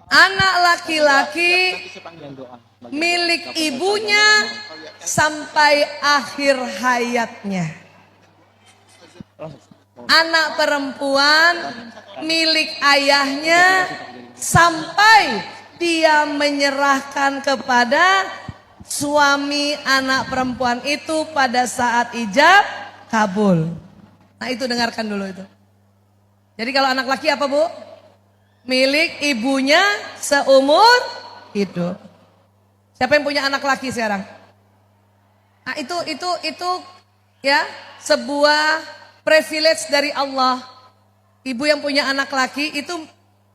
Anak laki-laki milik ibunya sampai akhir hayatnya. Anak perempuan milik ayahnya sampai dia menyerahkan kepada suami anak perempuan itu pada saat ijab kabul. Nah itu dengarkan dulu itu. Jadi kalau anak laki apa Bu? Milik ibunya seumur hidup. Siapa yang punya anak laki sekarang? Nah itu ya sebuah privilege dari Allah. Ibu yang punya anak laki itu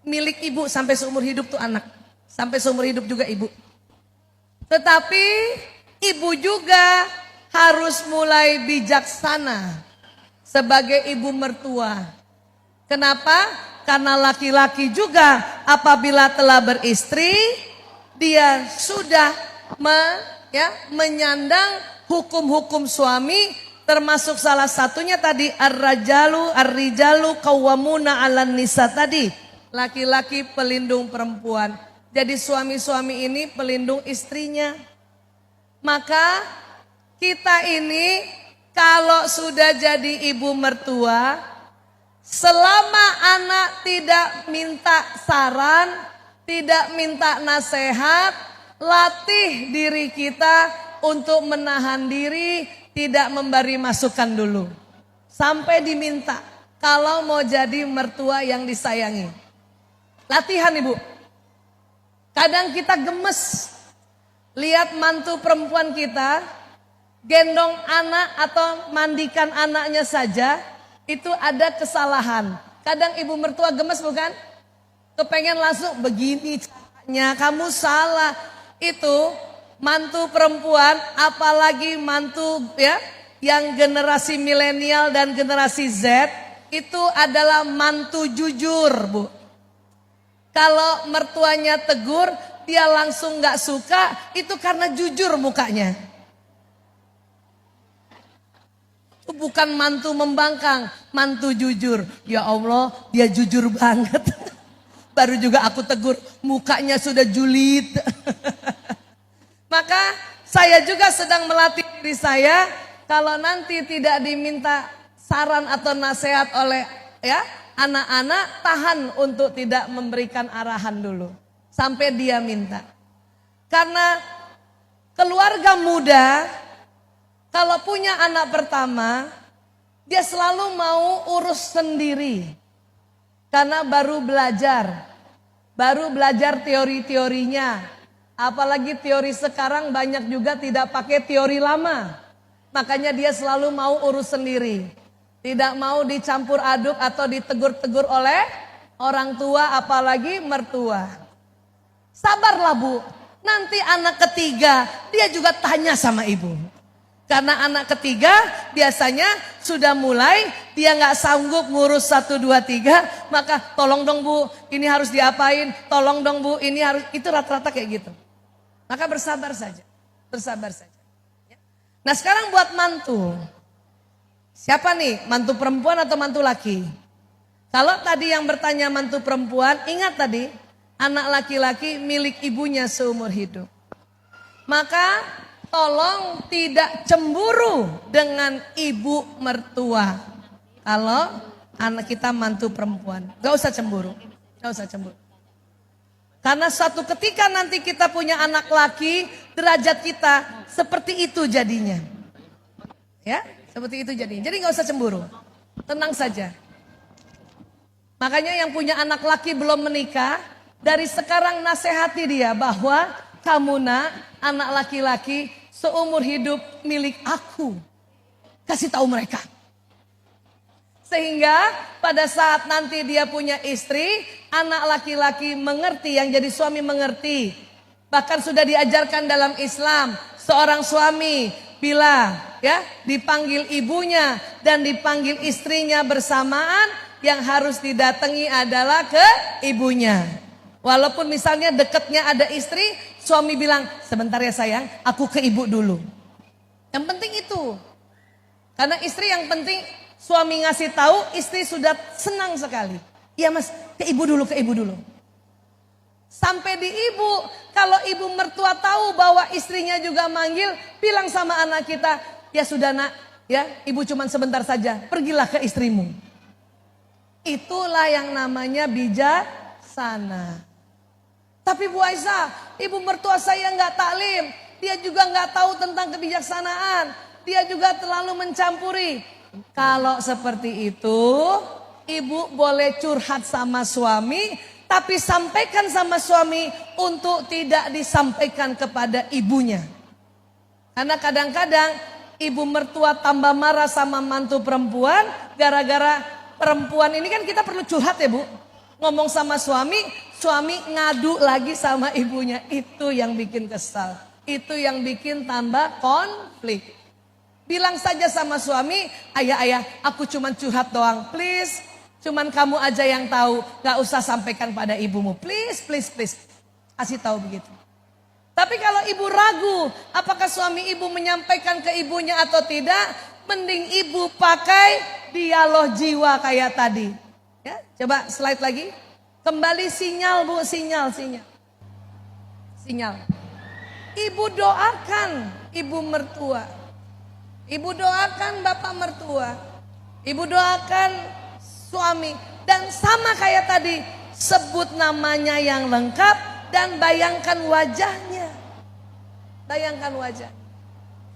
milik ibu sampai seumur hidup tuh anak. Sampai seumur hidup juga ibu. Tetapi ibu juga harus mulai bijaksana sebagai ibu mertua. Kenapa? Karena laki-laki juga apabila telah beristri, dia sudah menyandang hukum-hukum suami, termasuk salah satunya tadi ar-rijalu qawwamuna 'alan nisa tadi. Laki-laki pelindung perempuan. Jadi suami-suami ini pelindung istrinya. Maka kita ini kalau sudah jadi ibu mertua, selama anak tidak minta saran, tidak minta nasihat, latih diri kita untuk menahan diri, tidak memberi masukan dulu. Sampai diminta kalau mau jadi mertua yang disayangi. Latihan ibu. Kadang kita gemes lihat mantu perempuan kita gendong anak atau mandikan anaknya saja itu ada kesalahan. Kadang ibu mertua gemes bukan? Kepengen langsung begini caranya, kamu salah. Itu mantu perempuan apalagi mantu ya yang generasi milenial dan generasi Z itu adalah mantu jujur Bu. Kalau mertuanya tegur, dia langsung gak suka, itu karena jujur mukanya. Itu bukan mantu membangkang, mantu jujur. Ya Allah, dia jujur banget. Baru juga aku tegur, mukanya sudah julid. Maka saya juga sedang melatih diri saya, kalau nanti tidak diminta saran atau nasihat oleh anak-anak, tahan untuk tidak memberikan arahan dulu. Sampai dia minta. Karena keluarga muda, kalau punya anak pertama, dia selalu mau urus sendiri. Karena baru belajar teori-teorinya. Apalagi teori sekarang banyak juga tidak pakai teori lama. Makanya dia selalu mau urus sendiri. Tidak mau dicampur aduk atau ditegur-tegur oleh orang tua apalagi mertua. Sabarlah Bu, nanti anak ketiga dia juga tanya sama ibu. Karena anak ketiga biasanya sudah mulai dia gak sanggup ngurus 1, 2, 3. Maka tolong dong Bu, ini harus diapain, tolong dong Bu, ini harus, itu rata-rata kayak gitu. Maka bersabar saja. Nah sekarang buat mantu. Siapa nih, mantu perempuan atau mantu laki? Kalau tadi yang bertanya mantu perempuan, ingat tadi, anak laki-laki milik ibunya seumur hidup. Maka tolong tidak cemburu dengan ibu mertua. Kalau anak kita mantu perempuan, gak usah cemburu. Karena suatu ketika nanti kita punya anak laki, derajat kita seperti itu jadinya. Ya, seperti itu jadinya. Jadi gak usah cemburu. Tenang saja. Makanya yang punya anak laki belum menikah, dari sekarang nasihati dia bahwa kamu nak, anak laki-laki seumur hidup milik aku. Kasih tahu mereka. Sehingga pada saat nanti dia punya istri, anak laki-laki mengerti, yang jadi suami mengerti. Bahkan sudah diajarkan dalam Islam, seorang suami bila dipanggil ibunya dan dipanggil istrinya bersamaan, yang harus didatangi adalah ke ibunya. Walaupun misalnya dekatnya ada istri, suami bilang, sebentar ya sayang, aku ke ibu dulu. Yang penting itu. Karena istri yang penting, suami ngasih tahu, istri sudah senang sekali. Iya mas, ke ibu dulu. Sampai di ibu, kalau ibu mertua tahu bahwa istrinya juga manggil, bilang sama anak kita, ya sudah nak, ya ibu cuman sebentar saja, pergilah ke istrimu. Itulah yang namanya bijaksana. Tapi Bu Aisyah, ibu mertua saya nggak taklim, dia juga nggak tahu tentang kebijaksanaan, dia juga terlalu mencampuri. Kalau seperti itu, ibu boleh curhat sama suami, tapi sampaikan sama suami untuk tidak disampaikan kepada ibunya. Karena kadang-kadang ibu mertua tambah marah sama mantu perempuan, gara-gara perempuan ini kan kita perlu curhat ya Bu. Ngomong sama suami, suami ngadu lagi sama ibunya. Itu yang bikin kesal. Itu yang bikin tambah konflik. Bilang saja sama suami, ayah, aku cuman curhat doang, please. Cuman kamu aja yang tahu, gak usah sampaikan pada ibumu. Please. Kasih tahu begitu. Tapi kalau ibu ragu, apakah suami ibu menyampaikan ke ibunya atau tidak, mending ibu pakai dialog jiwa kayak tadi. Ya, coba slide lagi. Kembali sinyal Bu, sinyal. Ibu doakan ibu mertua. Ibu doakan bapak mertua. Ibu doakan suami. Dan sama kayak tadi, sebut namanya yang lengkap dan bayangkan wajahnya. Bayangkan wajah.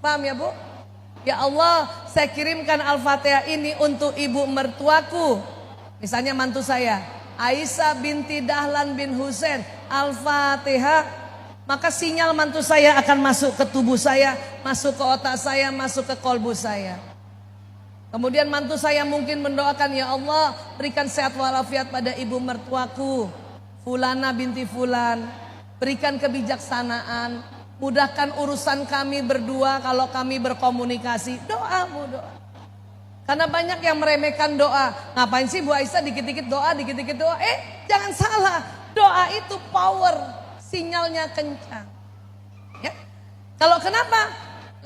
Paham ya Bu? Ya Allah, saya kirimkan Al-Fatihah ini untuk ibu mertuaku. Misalnya mantu saya, Aisyah binti Dahlan bin Husain, Al-Fatihah. Maka sinyal mantu saya akan masuk ke tubuh saya, masuk ke otak saya, masuk ke kolbu saya. Kemudian mantu saya mungkin mendoakan, ya Allah berikan sehat walafiat pada ibu mertuaku, Fulana binti Fulan. Berikan kebijaksanaan, mudahkan urusan kami berdua kalau kami berkomunikasi. Doa Bu, doa. Karena banyak yang meremehkan doa. Ngapain sih Bu Aisyah dikit-dikit doa, dikit-dikit doa. Jangan salah, doa itu power, sinyalnya kencang. Ya. Kalau kenapa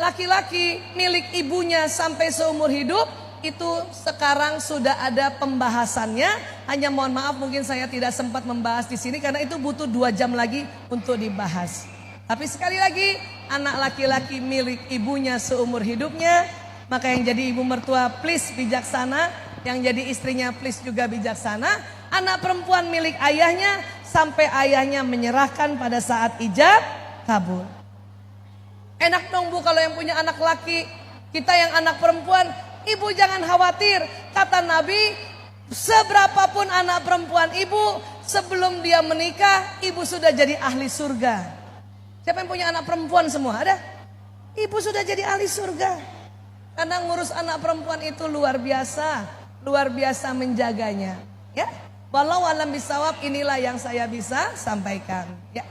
laki-laki milik ibunya sampai seumur hidup, itu sekarang sudah ada pembahasannya. Hanya mohon maaf mungkin saya tidak sempat membahas di sini karena itu butuh 2 jam lagi untuk dibahas. Tapi sekali lagi, anak laki-laki milik ibunya seumur hidupnya, maka yang jadi ibu mertua please bijaksana, yang jadi istrinya please juga bijaksana. Anak perempuan milik ayahnya sampai ayahnya menyerahkan pada saat ijab kabul. Enak dong Bu kalau yang punya anak laki, kita yang anak perempuan, ibu jangan khawatir. Kata Nabi, seberapapun anak perempuan ibu, sebelum dia menikah, ibu sudah jadi ahli surga. Siapa yang punya anak perempuan semua? Ada? Ibu sudah jadi ahli surga. Karena ngurus anak perempuan itu luar biasa menjaganya. Ya, walau alam bisawab, inilah yang saya bisa sampaikan. Ya.